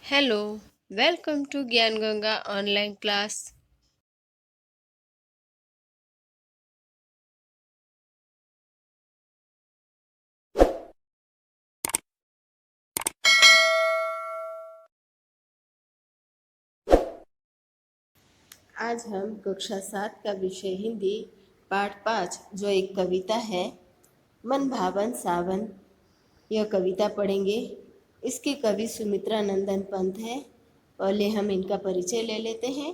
Hello, welcome to ज्ञान Ganga online class. आज हम कक्षा 7 का विषय हिंदी पाठ 5 जो एक कविता है मन भावन सावन, यह कविता पढ़ेंगे। इसके कवि सुमित्रा नंदन पंत है। पहले हम इनका परिचय ले लेते हैं।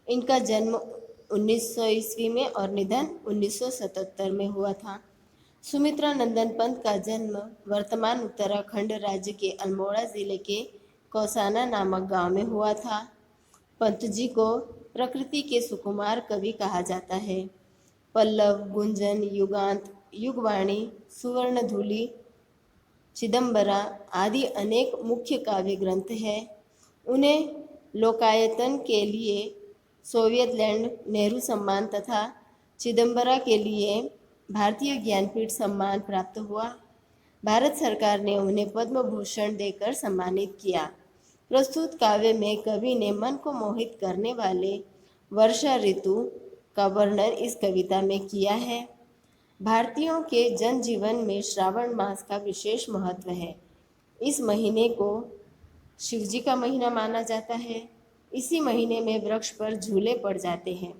इनका जन्म 1900 ईस्वी में और निधन 1977 में हुआ था। सुमित्रा नंदन पंत का जन्म वर्तमान उत्तराखंड राज्य के अल्मोड़ा जिले के कौसाना नामक गांव में हुआ था। पंत जी को प्रकृति के सुकुमार कवि कहा जाता है। पल्लव, गुंजन, युगांत, युगवाणी, सुवर्णधूलि, चिदंबरा आदि अनेक मुख्य काव्य ग्रंथ हैं। उन्हें लोकायतन के लिए सोवियत लैंड नेहरू सम्मान तथा चिदंबरा के लिए भारतीय ज्ञानपीठ सम्मान प्राप्त हुआ। भारत सरकार ने उन्हें पद्म भूषण देकर सम्मानित किया। प्रस्तुत काव्य में कवि ने मन को मोहित करने वाले वर्षा ऋतु का वर्णन इस कविता में किया है। भारतीयों के जनजीवन में श्रावण मास का विशेष महत्व है। इस महीने को शिवजी का महीना माना जाता है। इसी महीने में वृक्ष पर झूले पड़ जाते हैं।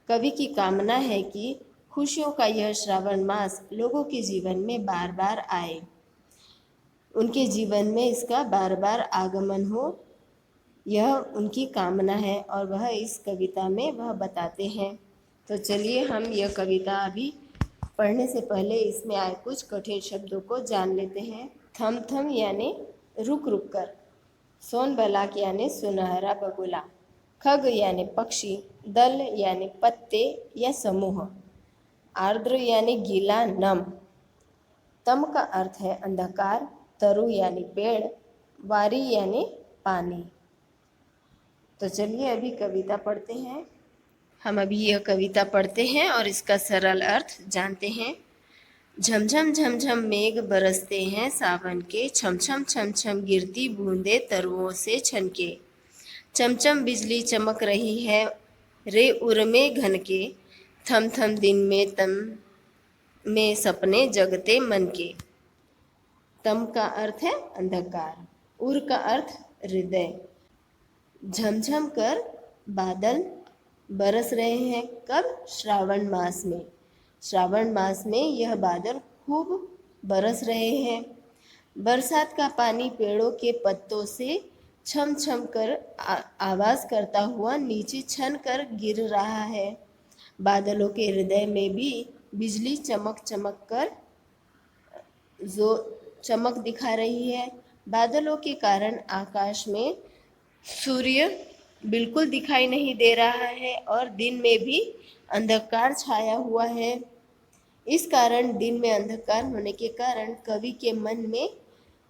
कवि की कामना है कि खुशियों का यह श्रावण मास लोगों के जीवन में बार बार आए, उनके जीवन में इसका बार बार आगमन हो, यह उनकी कामना है और वह इस कविता में वह बताते हैं। तो चलिए हम यह कविता अभी पढ़ने से पहले इसमें आए कुछ कठिन शब्दों को जान लेते हैं। थम थम यानी रुक रुक कर, सोन बलाक यानी सुनहरा बगुला, खग यानी पक्षी, दल यानी पत्ते या समूह, आर्द्र यानी गीला नम, तम का अर्थ है अंधकार, तरु यानी पेड़, वारी यानी पानी। तो चलिए अभी कविता पढ़ते हैं। हम अभी यह कविता पढ़ते हैं और इसका सरल अर्थ जानते हैं। झमझम झमझम मेघ बरसते हैं सावन के, छमछम छमछम गिरती बूंदे तरुओं से छनके, चमचम बिजली चमक रही है रे उर्मे घन के, थम थम दिन में तम में सपने जगते मन के। तम का अर्थ है अंधकार, उर का अर्थ हृदय। झमझम कर बादल बरस रहे हैं, कब? श्रावण मास में। श्रावण मास में यह बादल खूब बरस रहे हैं। बरसात का पानी पेड़ों के पत्तों से छम छम कर आवाज करता हुआ नीचे छन कर गिर रहा है। बादलों के हृदय में भी बिजली चमक चमक कर जो चमक दिखा रही है। बादलों के कारण आकाश में सूर्य बिल्कुल दिखाई नहीं दे रहा है और दिन में भी अंधकार छाया हुआ है। इस कारण दिन में अंधकार होने के कारण कवि के मन में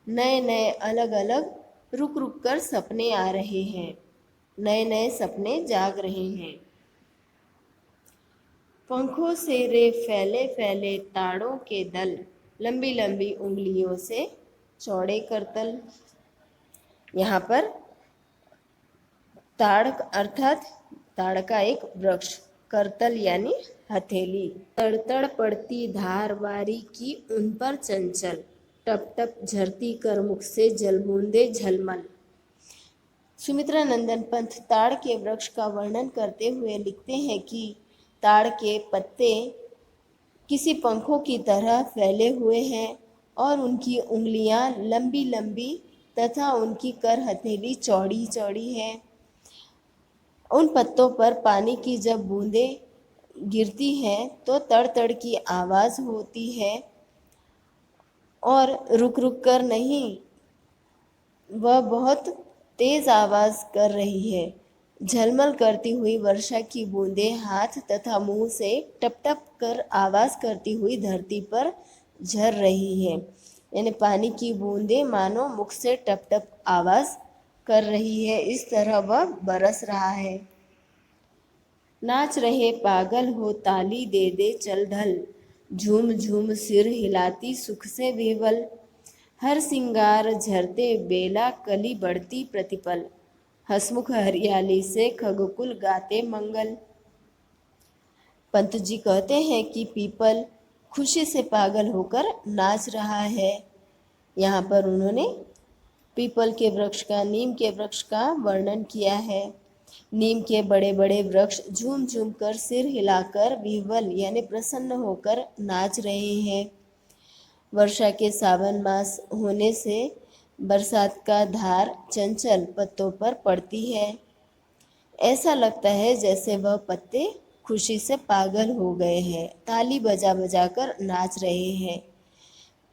नए नए अलग अलग रुक रुक कर सपने आ रहे हैं, नए नए सपने जाग रहे हैं। पंखों से रे फैले फैले ताड़ों के दल, लंबी लंबी उंगलियों से चौड़े करतल। यहाँ पर ताड़ अर्थात ताड़ का एक वृक्ष, करतल यानी हथेली, तड़तड़ पड़ती धार वारी की उन पर चंचल, टप टप झरती कर मुख से जलबूंदे झलमल। सुमित्रा नंदन पंत ताड़ के वृक्ष का वर्णन करते हुए लिखते हैं कि ताड़ के पत्ते किसी पंखों की तरह फैले हुए हैं और उनकी उंगलियां लंबी लंबी तथा उनकी कर हथेली चौड़ी चौड़ी है। उन पत्तों पर पानी की जब बूंदें गिरती हैं तो तड़ तड़ की आवाज़ होती है और रुक रुक कर नहीं, वह बहुत तेज आवाज़ कर रही है। झलमल करती हुई वर्षा की बूंदें हाथ तथा मुंह से टप टप कर आवाज़ करती हुई धरती पर झर रही है। यानी पानी की बूंदें मानो मुख से टप टप आवाज़ कर रही है, इस तरह वह बरस रहा है। नाच रहे पागल हो ताली दे दे चल ढल, झूम झूम सिर हिलाती सुख से विह्वल। हर सिंगार झरते बेला कली बढ़ती प्रतिपल, हसमुख हरियाली से खगकुल गाते मंगल। पंत जी कहते हैं कि पीपल खुशी से पागल होकर नाच रहा है। यहाँ पर उन्होंने पीपल के वृक्ष का, नीम के वृक्ष का वर्णन किया है। नीम के बड़े बड़े वृक्ष झूम झूम कर सिर हिलाकर विह्वल यानी प्रसन्न होकर नाच रहे हैं। वर्षा के सावन मास होने से बरसात का धार चंचल पत्तों पर पड़ती है। ऐसा लगता है जैसे वह पत्ते खुशी से पागल हो गए हैं, ताली बजा बजा कर नाच रहे हैं।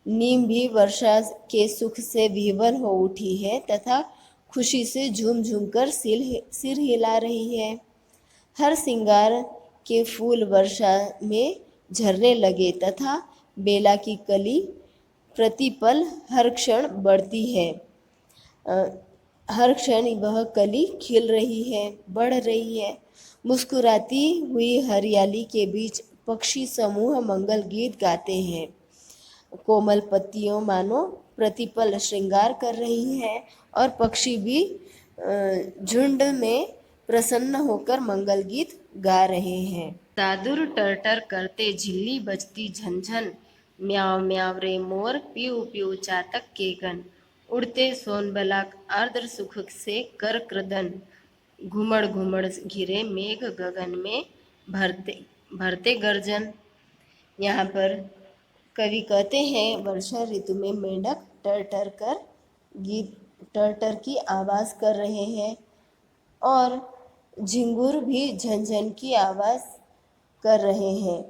नीम भी वर्षा के सुख से विह्वल हो उठी है तथा खुशी से झूम झूम कर सिर हिला रही है। हर सिंगार के फूल वर्षा में झरने लगे तथा बेला की कली प्रतिपल हर क्षण बढ़ती है। हर क्षण वह कली खिल रही है, बढ़ रही है। मुस्कुराती हुई हरियाली के बीच पक्षी समूह मंगल गीत गाते हैं। कोमल पत्तियों मानो प्रतिपल श्रृंगार कर रही हैं और पक्षी भी झुंड में प्रसन्न होकर मंगल गीत गा रहे हैं। दादुर टरटर करते झिल्ली बजती झनझन, म्याव म्याव रे मोर पीऊ पीऊ चातक के गन, उड़ते सोनबलाक आर्द्र सुख से कर क्रदन, घुमड़ घुमड़ घिरे मेघ गगन में भरते भरते गर्जन। यहाँ पर कवि कहते हैं वर्षा ऋतु में मेंढक टर टर की आवाज़ कर रहे हैं और झिंगुर भी झनझन की आवाज़ कर रहे हैं।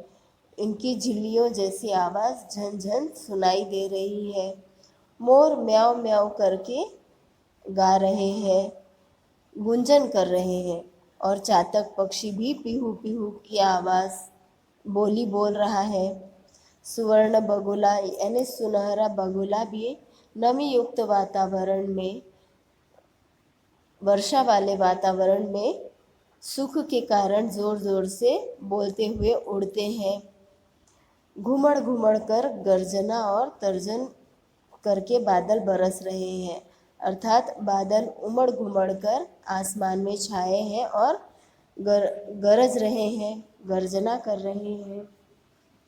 इनकी झिल्लियों जैसी आवाज़ झनझन सुनाई दे रही है। मोर म्याव म्याव करके गा रहे हैं, गुंजन कर रहे हैं और चातक पक्षी भी पीहू पीहू की आवाज़ बोली बोल रहा है। सुवर्ण बगुला यानी सुनहरा बगुला भी नमी युक्त वातावरण में, वर्षा वाले वातावरण में सुख के कारण जोर जोर से बोलते हुए उड़ते हैं। घुमड़ घुमड़ कर गर्जना और तर्जन करके बादल बरस रहे हैं, अर्थात बादल उमड़ घुमड़ कर आसमान में छाए हैं और गरज रहे हैं, गर्जना कर रहे हैं।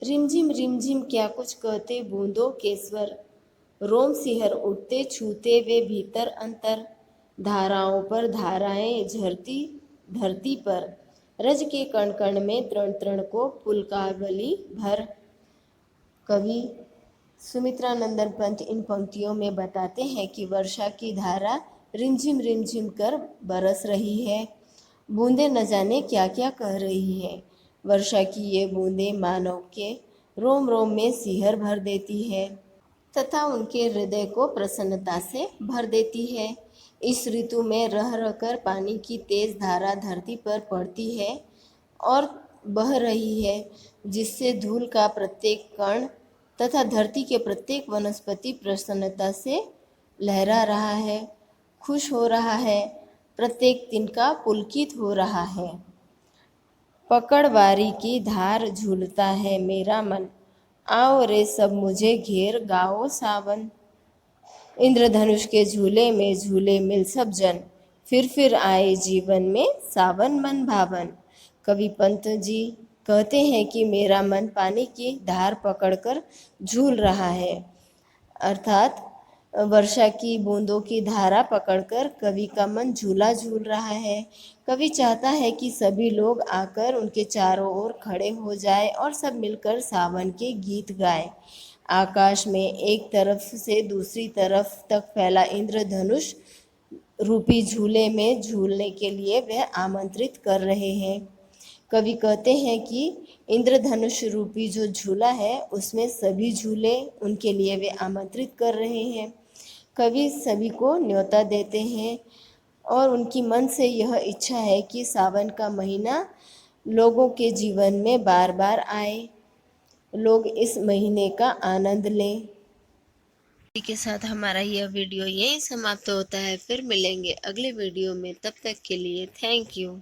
रिमझिम क्या कुछ कहते बूंदों के स्वर, रोम सिहर उठते छूते वे भीतर अंतर, धाराओं पर धाराएं झरती धरती पर, रज के कण कण में तृण तृण को पुलकावली भर। कवि सुमित्रानंदन पंत इन पंक्तियों में बताते हैं कि वर्षा की धारा रिमझिम कर बरस रही है। बूंदें न जाने क्या क्या कह रही है। वर्षा की ये बूंदें मानव के रोम रोम में सिहर भर देती है तथा उनके हृदय को प्रसन्नता से भर देती है। इस ऋतु में रह रहकर पानी की तेज धारा धरती पर पड़ती है और बह रही है, जिससे धूल का प्रत्येक कण तथा धरती के प्रत्येक वनस्पति प्रसन्नता से लहरा रहा है, खुश हो रहा है, प्रत्येक तिनका पुलकित हो रहा है। पकड़वारी की धार झूलता है मेरा मन, आओ रे सब मुझे घेर गाओ सावन। इंद्रधनुष के झूले में झूले मिल सब जन, फिर आए जीवन में सावन मन भावन। कवि पंत जी कहते हैं कि मेरा मन पानी की धार पकड़कर झूल रहा है, अर्थात वर्षा की बूंदों की धारा पकड़कर कवि का मन झूला झूल रहा है। कवि चाहता है कि सभी लोग आकर उनके चारों ओर खड़े हो जाएं और सब मिलकर सावन के गीत गाएं। आकाश में एक तरफ से दूसरी तरफ तक फैला इंद्रधनुष रूपी झूले में झूलने के लिए वह आमंत्रित कर रहे हैं। कवि कहते हैं कि इंद्रधनुष रूपी जो झूला है उसमें सभी झूले उनके लिए वे आमंत्रित कर रहे हैं। कवि सभी को न्योता देते हैं और उनकी मन से यह इच्छा है कि सावन का महीना लोगों के जीवन में बार बार आए, लोग इस महीने का आनंद लें। इसी के साथ हमारा यह वीडियो यहीं समाप्त होता है। फिर मिलेंगे अगले वीडियो में, तब तक के लिए थैंक यू।